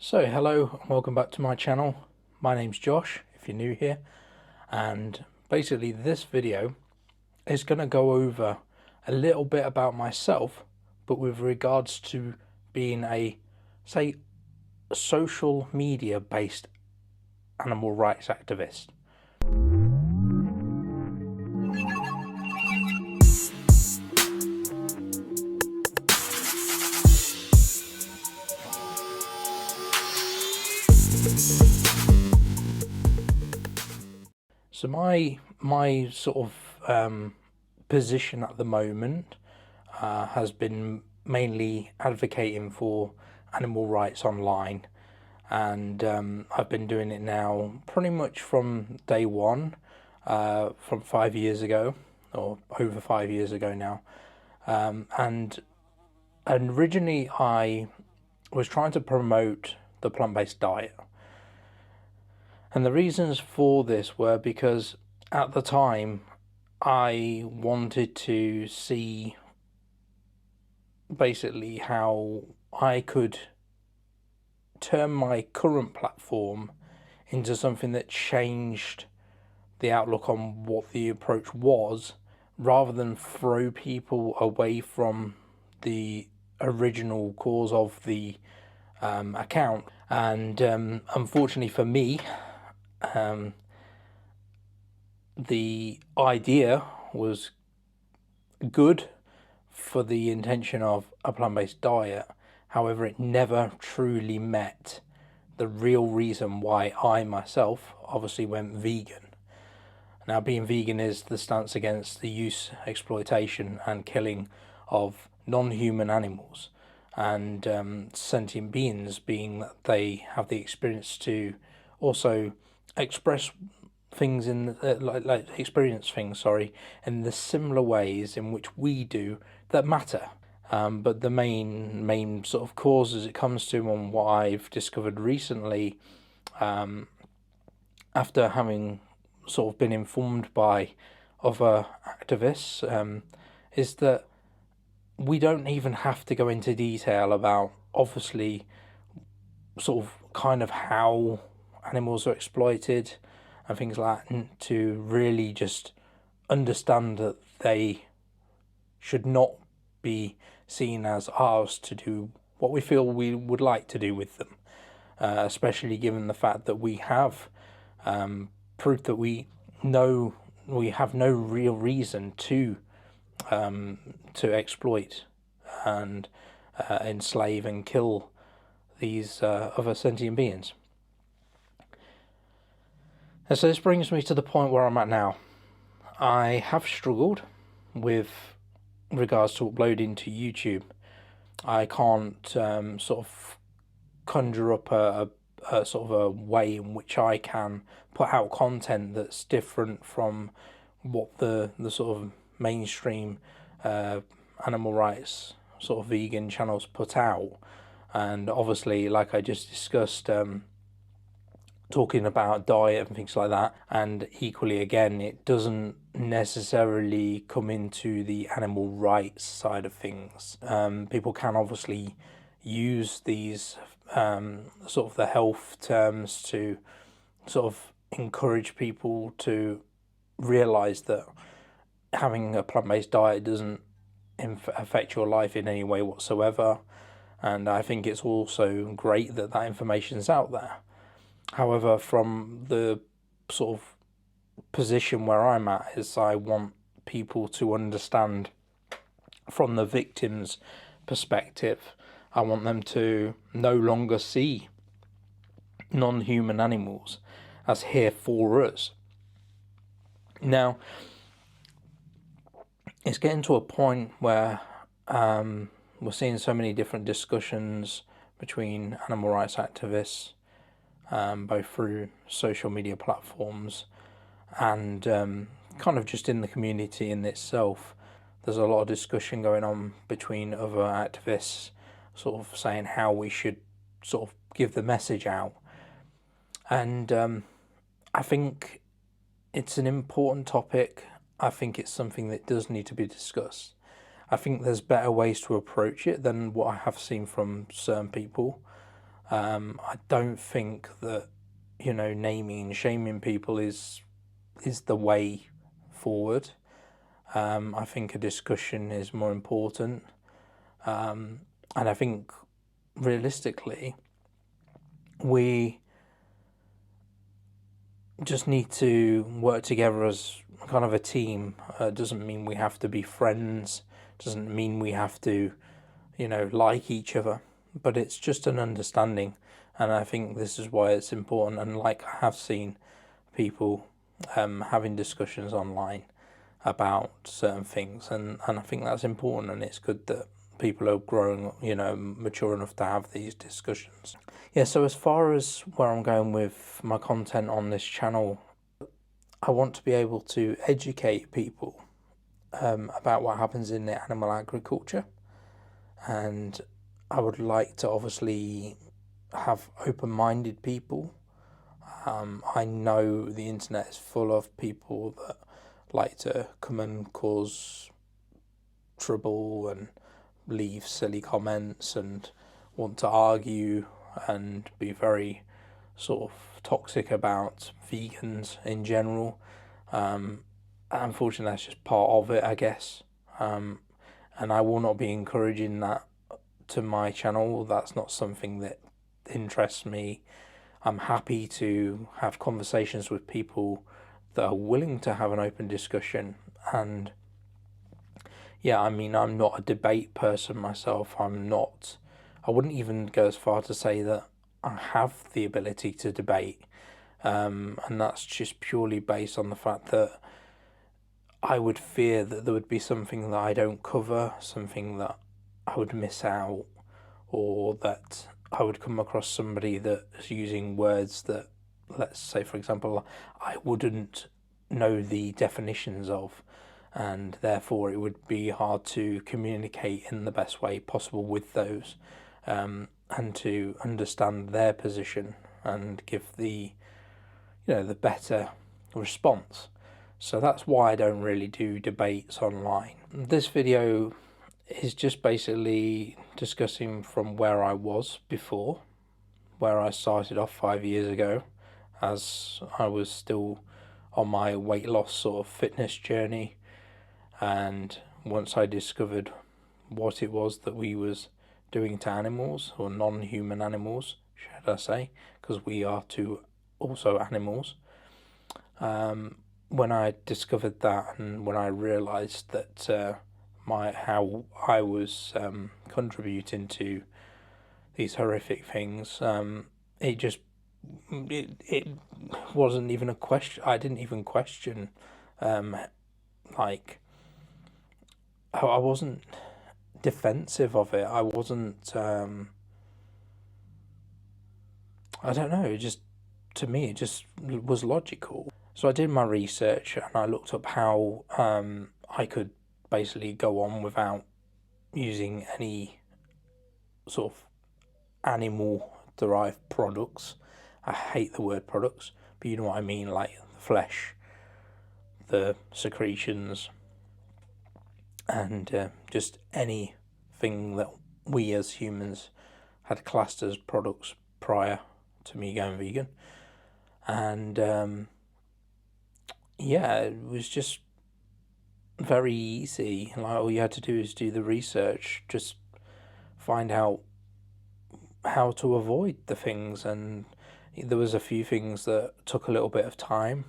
So hello and welcome back to my channel. My name's Josh if you're new here, and basically this video is going to go over a little bit about myself, but with regards to being a, say, social media based animal rights activist. So my sort of position at the moment has been mainly advocating for animal rights online, and I've been doing it now pretty much from day one, from 5 years ago, or over 5 years ago now, and originally I was trying to promote the plant-based diet. And the reasons for this were because at the time I wanted to see basically how I could turn my current platform into something that changed the outlook on what the approach was, rather than throw people away from the original cause of the account. And unfortunately for me, the idea was good for the intention of a plant-based diet. However, it never truly met the real reason why I myself obviously went vegan. Now, being vegan is the stance against the use, exploitation and killing of non-human animals and sentient beings, being that they have the experience to also express things in experience things, in the similar ways in which we do that matter. But the main sort of cause as it comes to, and what I've discovered recently, after having sort of been informed by other activists, is that we don't even have to go into detail about, obviously, sort of kind of how animals are exploited and things like that, to really just understand that they should not be seen as ours to do what we feel we would like to do with them, especially given the fact that we have proof that we have no real reason to exploit and enslave and kill these other sentient beings. And so this brings me to the point where I'm at now. I have struggled with regards to uploading to YouTube. I can't sort of conjure up a sort of a way in which I can put out content that's different from what the sort of mainstream animal rights sort of vegan channels put out. And obviously, like I just discussed, talking about diet and things like that, and equally again, it doesn't necessarily come into the animal rights side of things. People can obviously use these sort of the health terms to sort of encourage people to realize that having a plant-based diet doesn't affect your life in any way whatsoever, and I think it's also great that that information's out there. However, from the sort of position where I'm at, is I want people to understand from the victim's perspective. I want them to no longer see non-human animals as here for us. Now, it's getting to a point where we're seeing so many different discussions between animal rights activists, both through social media platforms and kind of just in the community in itself. There's a lot of discussion going on between other activists, sort of saying how we should sort of give the message out. And I think it's an important topic. I think it's something that does need to be discussed. I think there's better ways to approach it than what I have seen from certain people. I don't think that, naming and shaming people is the way forward. I think a discussion is more important. And I think realistically, we just need to work together as kind of a team. Doesn't mean we have to be friends, doesn't mean we have to, like each other, but it's just an understanding. And I think this is why it's important. And like I have seen people having discussions online about certain things, and I think that's important, and it's good that people are growing, mature enough to have these discussions. Yeah, so as far as where I'm going with my content on this channel, I want to be able to educate people about what happens in the animal agriculture, and I would like to obviously have open-minded people. I know the internet is full of people that like to come and cause trouble and leave silly comments and want to argue and be very sort of toxic about vegans in general. Unfortunately, that's just part of it, I guess. And I will not be encouraging that to my channel. That's not something that interests me. I'm happy to have conversations with people that are willing to have an open discussion. And yeah, I mean, I'm not a debate person myself. I wouldn't even go as far to say that I have the ability to debate. And that's just purely based on the fact that I would fear that there would be something that I don't cover, something that I would miss out, or that I would come across somebody that is using words that, let's say, for example, I wouldn't know the definitions of, and therefore it would be hard to communicate in the best way possible with those, and to understand their position and give the better response. So that's why I don't really do debates online. This video is just basically discussing from where I was before, where I started off 5 years ago, as I was still on my weight loss sort of fitness journey. And once I discovered what it was that we was doing to animals, or non-human animals, should I say, because we are too also animals. When I discovered that, and when I realised that how I was contributing to these horrific things, it wasn't even a question. I didn't even question, like, I wasn't defensive of it. I wasn't. I don't know. It just, to me, it just was logical. So I did my research and I looked up how I could basically go on without using any sort of animal-derived products. I hate the word products, but you know what I mean, like the flesh, the secretions, and just anything that we as humans had classed as products prior to me going vegan. And yeah, it was just very easy. Like, all you had to do is do the research, just find out how to avoid the things. And there was a few things that took a little bit of time.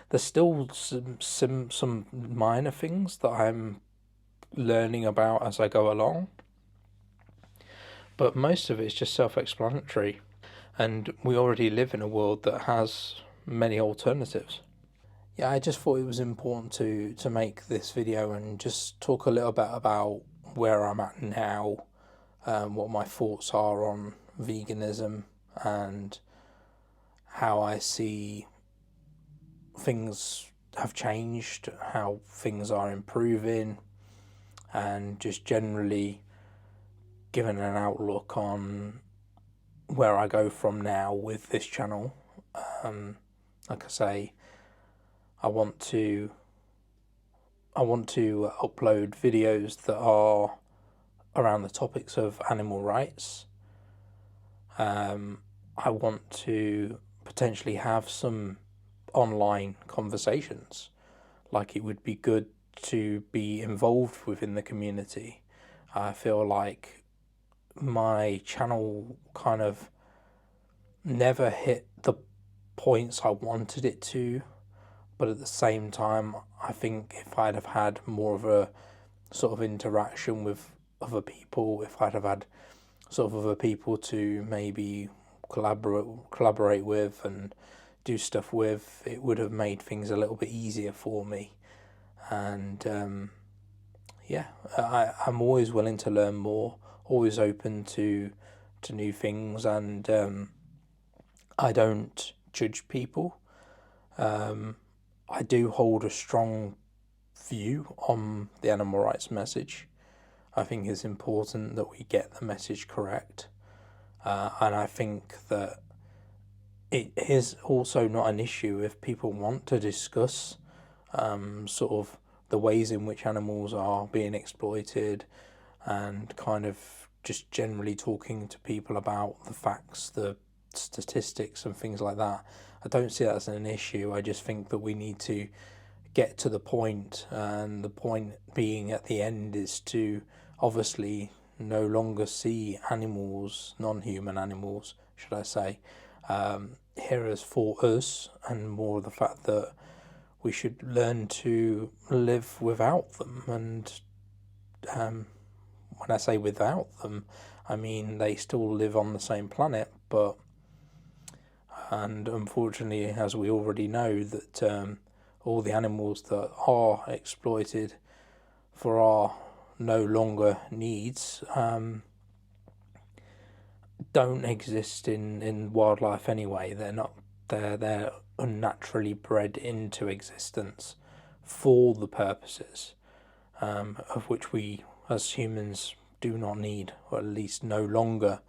There's still some minor things that I'm learning about as I go along, but most of it's just self-explanatory. And we already live in a world that has many alternatives. Yeah, I just thought it was important to make this video and just talk a little bit about where I'm at now, what my thoughts are on veganism, and how I see things have changed, how things are improving, and just generally giving an outlook on where I go from now with this channel. Like I say, I want to upload videos that are around the topics of animal rights, I want to potentially have some online conversations. Like, it would be good to be involved within the community. I feel like my channel kind of never hit the points I wanted it to, but at the same time, I think if I'd have had more of a sort of interaction with other people, if I'd have had sort of other people to maybe collaborate with and do stuff with, it would have made things a little bit easier for me. And yeah, I'm always willing to learn more, always open to new things, and I don't judge people. I do hold a strong view on the animal rights message. I think it's important that we get the message correct. And I think that it is also not an issue if people want to discuss sort of the ways in which animals are being exploited, and kind of just generally talking to people about the facts, the statistics and things like that. I don't see that as an issue. I just think that we need to get to the point, and the point being at the end is to obviously no longer see animals, non-human animals, should I say, here as for us, and more the fact that we should learn to live without them. And when I say without them, I mean they still live on the same planet, but and unfortunately, as we already know, that all the animals that are exploited for our no longer needs don't exist in wildlife anyway. They're not. They're unnaturally bred into existence for the purposes of which we as humans do not need, or at least no longer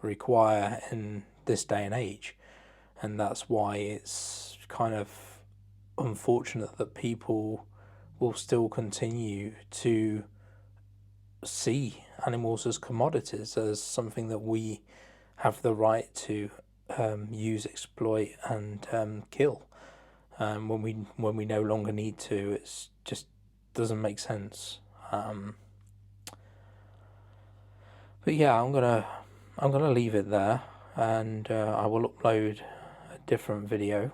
require in this day and age. And that's why it's kind of unfortunate that people will still continue to see animals as commodities, as something that we have the right to use, exploit, and kill. When we no longer need to, it's just doesn't make sense. But yeah, I'm gonna leave it there, and I will upload a different video.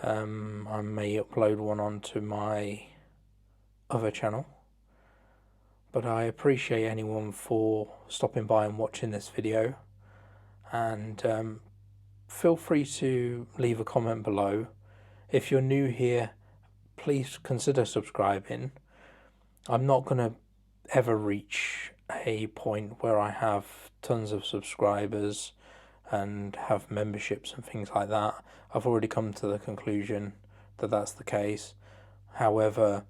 I may upload one onto my other channel, but I appreciate anyone for stopping by and watching this video, and feel free to leave a comment below. If you're new here, please consider subscribing. I'm not going to ever reach a point where I have tons of subscribers and have memberships and things like that. I've already come to the conclusion that that's the case. However,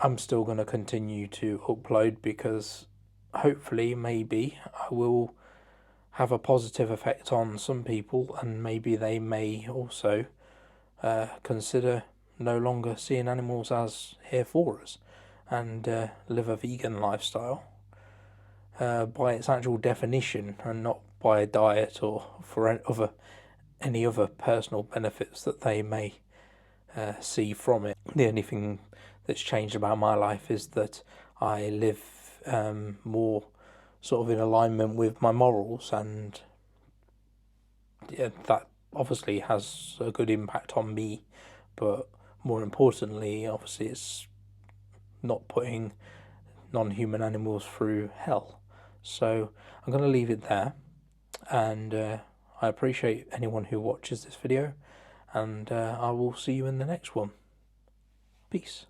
I'm still going to continue to upload, because hopefully, maybe, I will have a positive effect on some people, and maybe they may also consider no longer seeing animals as here for us, and live a vegan lifestyle by its actual definition, and not by a diet or for any other personal benefits that they may see from it. The only thing that's changed about my life is that I live more sort of in alignment with my morals, and yeah, that obviously has a good impact on me, but more importantly, obviously, it's not putting non-human animals through hell. So I'm going to leave it there, and I appreciate anyone who watches this video, and I will see you in the next one. Peace.